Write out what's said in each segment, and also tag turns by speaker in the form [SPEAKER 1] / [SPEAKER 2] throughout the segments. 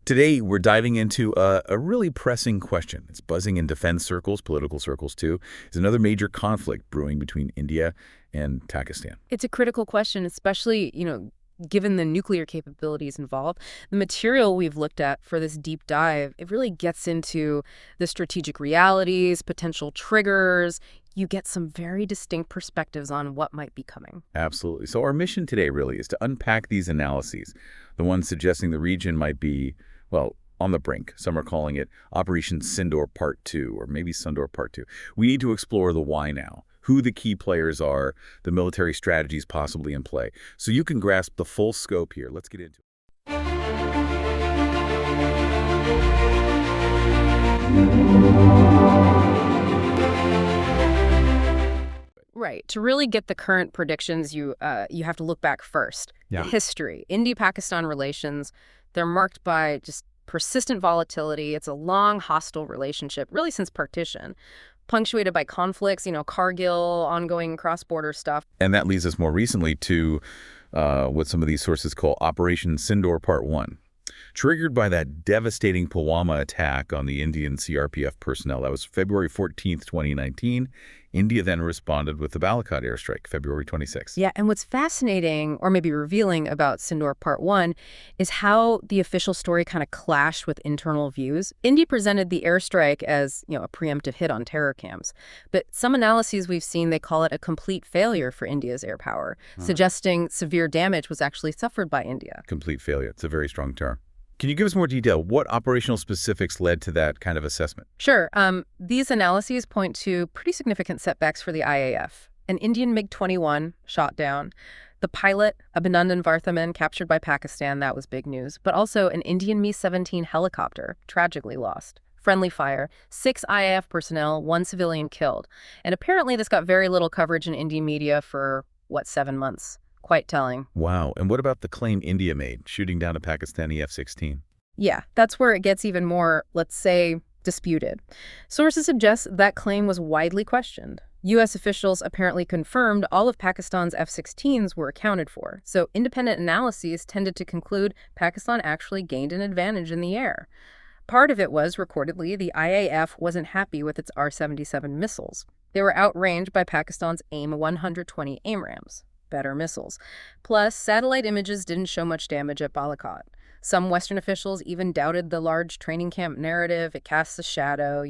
[SPEAKER 1] Today, we're diving into a really pressing question. It's buzzing in defense circles, political circles too. It's another major conflict brewing between India and Pakistan.
[SPEAKER 2] It's a critical question, especially, given the nuclear capabilities involved. The material we've looked at for this deep dive, it really gets into the strategic realities, potential triggers. You get some very distinct perspectives on what might be coming.
[SPEAKER 1] Absolutely. So our mission today really is to unpack these analyses, the ones suggesting the region might be, well, on the brink. Some are calling it Operation Sindoor Part 2, or maybe Sindoor Part 2. We need to explore the why now, who the key players are, the military strategies possibly in play. So you can grasp the full scope here. Let's get into it.
[SPEAKER 2] Right. To really get the current predictions, you have to look back first.
[SPEAKER 1] Yeah.
[SPEAKER 2] History. India-Pakistan relations, they're marked by just persistent volatility. It's a long, hostile relationship, really since partition, punctuated by conflicts, Kargil, ongoing cross-border stuff.
[SPEAKER 1] And that leads us more recently to what some of these sources call Operation Sindoor Part 1. Triggered by that devastating Pulwama attack on the Indian CRPF personnel. That was February 14th, 2019. India then responded with the Balakot airstrike, February 26th.
[SPEAKER 2] Yeah, and what's fascinating, or maybe revealing about Sindoor Part 1, is how the official story kind of clashed with internal views. India presented the airstrike as, a preemptive hit on terror camps. But some analyses we've seen, they call it a complete failure for India's air power, suggesting severe damage was actually suffered by India.
[SPEAKER 1] Complete failure. It's a very strong term. Can you give us more detail? What operational specifics led to that kind of assessment?
[SPEAKER 2] Sure. These analyses point to pretty significant setbacks for the IAF. An Indian MiG-21 shot down. The pilot, Abhinandan Varthaman, captured by Pakistan. That was big news. But also an Indian Mi-17 helicopter, tragically lost. Friendly fire. 6 IAF personnel, 1 civilian killed. And apparently this got very little coverage in Indian media for, 7 months? Quite telling.
[SPEAKER 1] Wow. And what about the claim India made, shooting down a Pakistani F-16?
[SPEAKER 2] Yeah, that's where it gets even more, let's say, disputed. Sources suggest that claim was widely questioned. U.S. officials apparently confirmed all of Pakistan's F-16s were accounted for, so independent analyses tended to conclude Pakistan actually gained an advantage in the air. Part of it was, reportedly, the IAF wasn't happy with its R-77 missiles. They were outranged by Pakistan's AIM-120 AMRAAMs. Better missiles. Plus, satellite images didn't show much damage at Balakot. Some Western officials even doubted the large training camp narrative. It casts a shadow,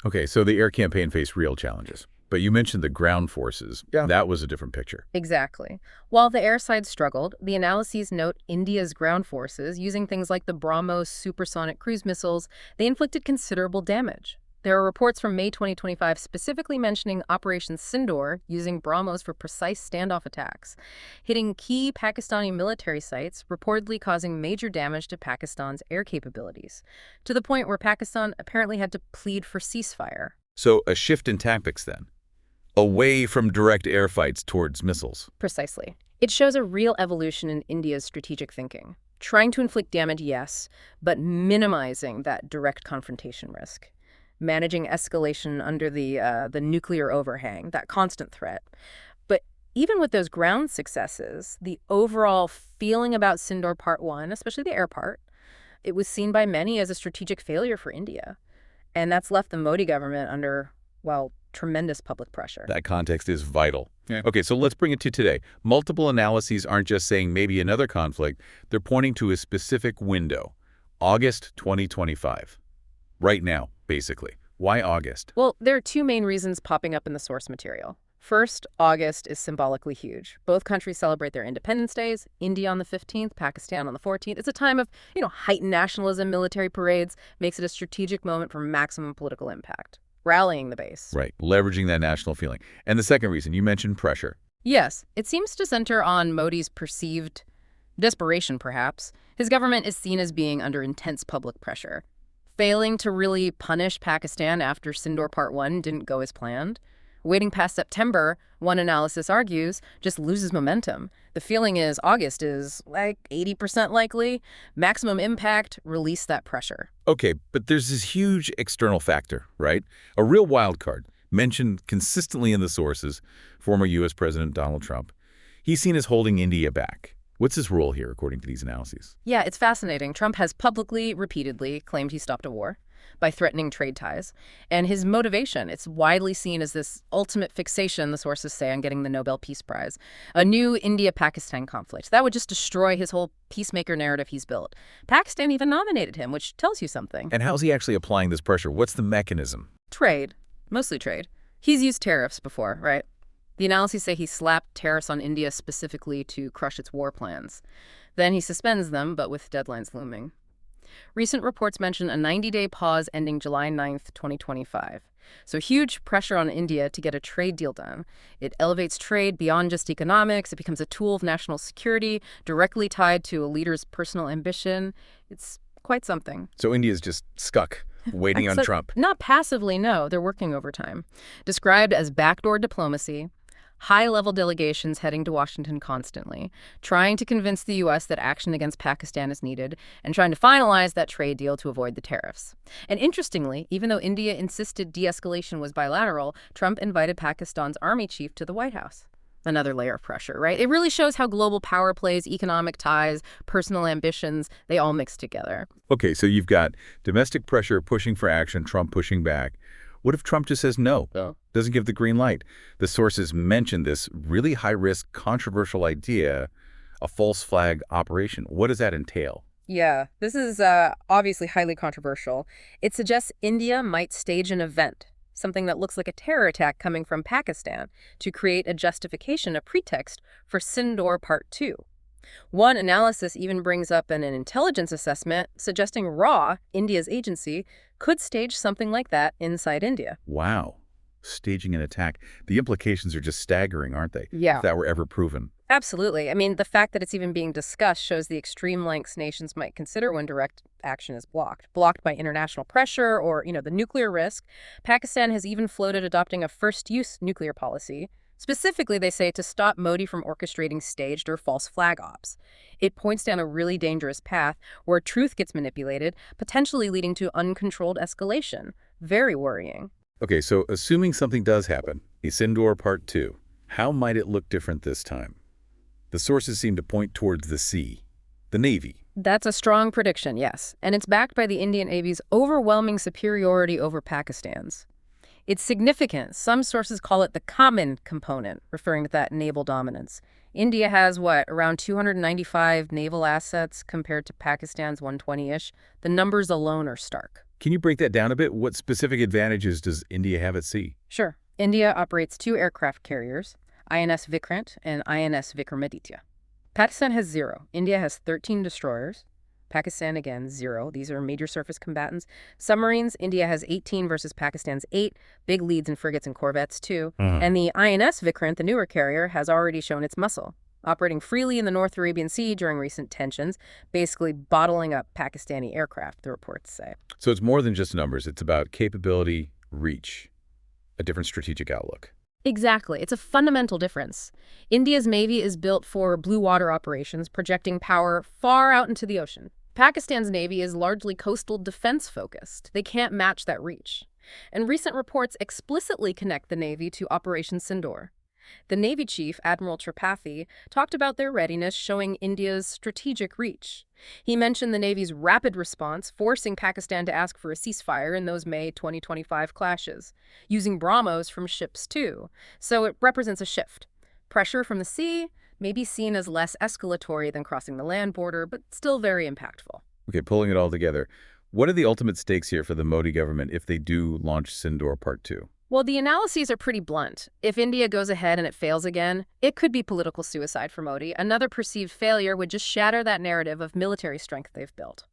[SPEAKER 1] Okay, so the air campaign faced real challenges. But you mentioned the ground forces. Yeah. That was a different picture.
[SPEAKER 2] Exactly. While the air side struggled, the analyses note India's ground forces, using things like the BrahMos supersonic cruise missiles, they inflicted considerable damage. There are reports from May 2025 specifically mentioning Operation Sindoor using BrahMos for precise standoff attacks, hitting key Pakistani military sites, reportedly causing major damage to Pakistan's air capabilities, to the point where Pakistan apparently had to plead for ceasefire.
[SPEAKER 1] So a shift in tactics then, away from direct air fights towards missiles.
[SPEAKER 2] Precisely. It shows a real evolution in India's strategic thinking. Trying to inflict damage, yes, but minimizing that direct confrontation risk. Managing escalation under the nuclear overhang, that constant threat. But even with those ground successes, the overall feeling about Sindoor Part 1, especially the air part, it was seen by many as a strategic failure for India. And that's left the Modi government under, tremendous public pressure.
[SPEAKER 1] That context is vital. Yeah. Okay, so let's bring it to today. Multiple analyses aren't just saying maybe another conflict. They're pointing to a specific window, August 2025. Right now, basically. Why August?
[SPEAKER 2] Well, there are 2 main reasons popping up in the source material. First, August is symbolically huge. Both countries celebrate their independence days, India on the 15th, Pakistan on the 14th. It's a time of, heightened nationalism, military parades, makes it a strategic moment for maximum political impact. Rallying the base.
[SPEAKER 1] Right, leveraging that national feeling. And the second reason, you mentioned pressure.
[SPEAKER 2] Yes, it seems to center on Modi's perceived desperation, perhaps. His government is seen as being under intense public pressure. Failing to really punish Pakistan after Sindoor Part 1 didn't go as planned. Waiting past September, one analysis argues, just loses momentum. The feeling is August is 80% likely. Maximum impact, release that pressure.
[SPEAKER 1] Okay, but there's this huge external factor, right? A real wild card, mentioned consistently in the sources, former U.S. President Donald Trump. He's seen as holding India back. What's his role here, according to these analyses?
[SPEAKER 2] Yeah, it's fascinating. Trump has publicly, repeatedly claimed he stopped a war by threatening trade ties. And his motivation, it's widely seen as this ultimate fixation, the sources say, on getting the Nobel Peace Prize. A new India-Pakistan conflict. That would just destroy his whole peacemaker narrative he's built. Pakistan even nominated him, which tells you something.
[SPEAKER 1] And how's he actually applying this pressure? What's the mechanism?
[SPEAKER 2] Trade. Mostly trade. He's used tariffs before, right? The analyses say he slapped tariffs on India specifically to crush its war plans. Then he suspends them, but with deadlines looming. Recent reports mention a 90-day pause ending July 9th, 2025. So huge pressure on India to get a trade deal done. It elevates trade beyond just economics. It becomes a tool of national security, directly tied to a leader's personal ambition. It's quite something.
[SPEAKER 1] So India's just stuck, waiting on Trump.
[SPEAKER 2] Not passively, no. They're working overtime. Described as backdoor diplomacy, high-level delegations heading to Washington constantly, trying to convince the U.S. that action against Pakistan is needed, and trying to finalize that trade deal to avoid the tariffs. And interestingly, even though India insisted de-escalation was bilateral, Trump invited Pakistan's army chief to the White House. Another layer of pressure, right? It really shows how global power plays, economic ties, personal ambitions, they all mix together.
[SPEAKER 1] Okay, so you've got domestic pressure pushing for action, Trump pushing back. What if Trump just says no, doesn't give the green light? The sources mention this really high-risk, controversial idea, a false flag operation. What does that entail?
[SPEAKER 2] Yeah, this is obviously highly controversial. It suggests India might stage an event, something that looks like a terror attack coming from Pakistan, to create a justification, a pretext for Sindoor Part 2. One analysis even brings up an intelligence assessment suggesting RAW, India's agency, could stage something like that inside India.
[SPEAKER 1] Wow. Staging an attack. The implications are just staggering, aren't they?
[SPEAKER 2] Yeah.
[SPEAKER 1] If that were ever proven.
[SPEAKER 2] Absolutely. I mean, the fact that it's even being discussed shows the extreme lengths nations might consider when direct action is blocked. Blocked by international pressure or, the nuclear risk. Pakistan has even floated adopting a first-use nuclear policy. Specifically, they say to stop Modi from orchestrating staged or false flag ops. It points down a really dangerous path where truth gets manipulated, potentially leading to uncontrolled escalation. Very worrying.
[SPEAKER 1] Okay, so assuming something does happen, a Sindoor Part 2, how might it look different this time? The sources seem to point towards the sea, the Navy.
[SPEAKER 2] That's a strong prediction, yes. And it's backed by the Indian Navy's overwhelming superiority over Pakistan's. It's significant. Some sources call it the common component, referring to that naval dominance. India has, around 295 naval assets compared to Pakistan's 120-ish. The numbers alone are stark.
[SPEAKER 1] Can you break that down a bit? What specific advantages does India have at sea?
[SPEAKER 2] Sure. India operates 2 aircraft carriers, INS Vikrant and INS Vikramaditya. Pakistan has 0. India has 13 destroyers. Pakistan, again, 0. These are major surface combatants. Submarines, India has 18 versus Pakistan's 8. Big leads in frigates and corvettes, too. And the INS Vikrant, the newer carrier, has already shown its muscle, operating freely in the North Arabian Sea during recent tensions, basically bottling up Pakistani aircraft, the reports say.
[SPEAKER 1] So it's more than just numbers. It's about capability, reach, a different strategic outlook.
[SPEAKER 2] Exactly. It's a fundamental difference. India's Navy is built for blue water operations, projecting power far out into the ocean. Pakistan's Navy is largely coastal defense-focused. They can't match that reach. And recent reports explicitly connect the Navy to Operation Sindoor. The Navy chief, Admiral Tripathi, talked about their readiness showing India's strategic reach. He mentioned the Navy's rapid response, forcing Pakistan to ask for a ceasefire in those May 2025 clashes, using BrahMos from ships too. So it represents a shift. Pressure from the sea may be seen as less escalatory than crossing the land border, but still very impactful.
[SPEAKER 1] Okay, pulling it all together. What are the ultimate stakes here for the Modi government if they do launch Sindoor Part 2?
[SPEAKER 2] Well, the analyses are pretty blunt. If India goes ahead and it fails again, it could be political suicide for Modi. Another perceived failure would just shatter that narrative of military strength they've built.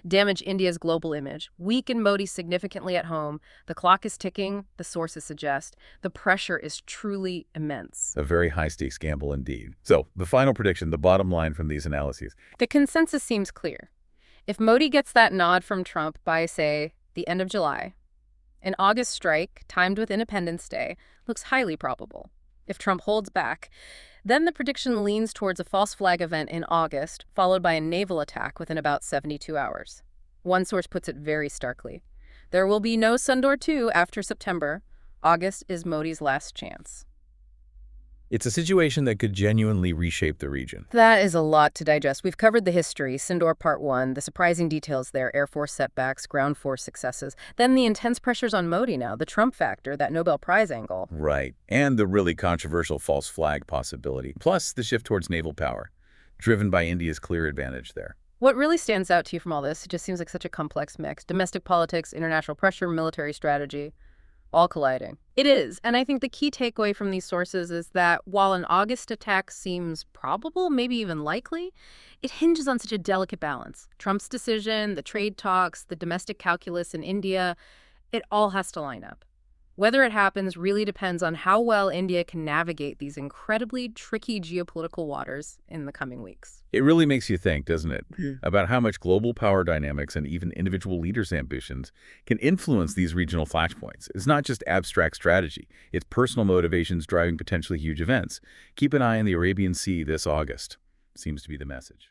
[SPEAKER 2] Damage India's global image, weaken Modi significantly at home. The clock is ticking, the sources suggest. The pressure is truly immense.
[SPEAKER 1] A very high-stakes gamble indeed. So, the final prediction, the bottom line from these analyses.
[SPEAKER 2] The consensus seems clear. If Modi gets that nod from Trump by, say, the end of July, an August strike, timed with Independence Day, looks highly probable. If Trump holds back, then the prediction leans towards a false flag event in August, followed by a naval attack within about 72 hours. One source puts it very starkly. There will be no Sindoor 2 after September. August is Modi's last chance.
[SPEAKER 1] It's a situation that could genuinely reshape the region.
[SPEAKER 2] That is a lot to digest. We've covered the history, Sindoor Part 1, the surprising details there, Air Force setbacks, ground force successes, then the intense pressures on Modi now, the Trump factor, that Nobel Prize angle.
[SPEAKER 1] Right. And the really controversial false flag possibility, plus the shift towards naval power, driven by India's clear advantage there.
[SPEAKER 2] What really stands out to you from all this? It just seems like such a complex mix. Domestic politics, international pressure, military strategy, all colliding. It is, and I think the key takeaway from these sources is that while an August attack seems probable, maybe even likely, it hinges on such a delicate balance. Trump's decision, the trade talks, the domestic calculus in India, it all has to line up. Whether it happens really depends on how well India can navigate these incredibly tricky geopolitical waters in the coming weeks.
[SPEAKER 1] It really makes you think, doesn't it,
[SPEAKER 2] Mhm.
[SPEAKER 1] about how much global power dynamics and even individual leaders' ambitions can influence these regional flashpoints. It's not just abstract strategy. It's personal motivations driving potentially huge events. Keep an eye on the Arabian Sea this August, seems to be the message.